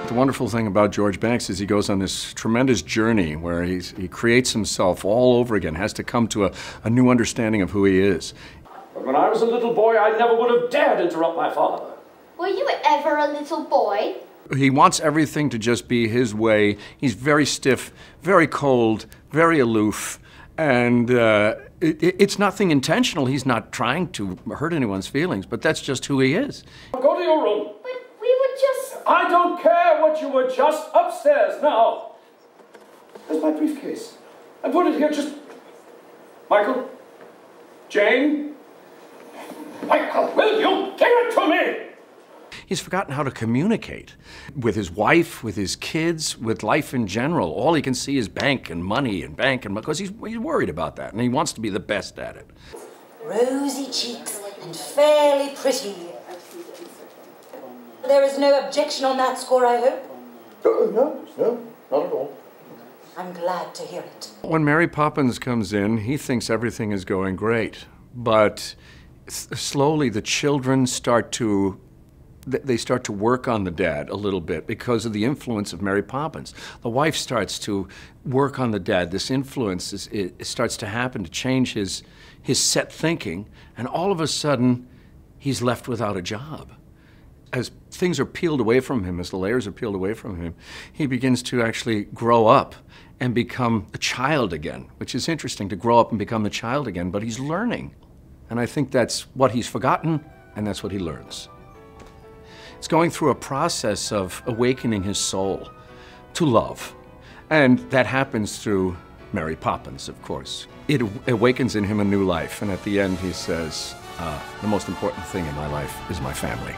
The wonderful thing about George Banks is he goes on this tremendous journey where he creates himself all over again, has to come to a new understanding of who he is. But when I was a little boy, I never would have dared interrupt my father. Were you ever a little boy? He wants everything to just be his way. He's very stiff, very cold, very aloof, and it's nothing intentional. He's not trying to hurt anyone's feelings, but that's just who he is. Go to your room. But we were just... I don't care what you were just upstairs now. Where's my briefcase? I put it here just... Michael? Jane? Michael, will you give it to me? He's forgotten how to communicate with his wife, with his kids, with life in general. All he can see is bank and money and bank and money, because he's worried about that, and he wants to be the best at it. Rosy cheeks and fairly pretty. There is no objection on that score, I hope? No, not at all. I'm glad to hear it. When Mary Poppins comes in, he thinks everything is going great, but slowly the children start to work on the dad a little bit because of the influence of Mary Poppins. The wife starts to work on the dad. This influence it starts to happen to change his set thinking, and all of a sudden he's left without a job. As things are peeled away from him, as the layers are peeled away from him, he begins to actually grow up and become a child again, which is interesting, to grow up and become a child again, but he's learning. And I think that's what he's forgotten, and that's what he learns. It's going through a process of awakening his soul to love. And that happens through Mary Poppins, of course. It awakens in him a new life, and at the end he says, the most important thing in my life is my family.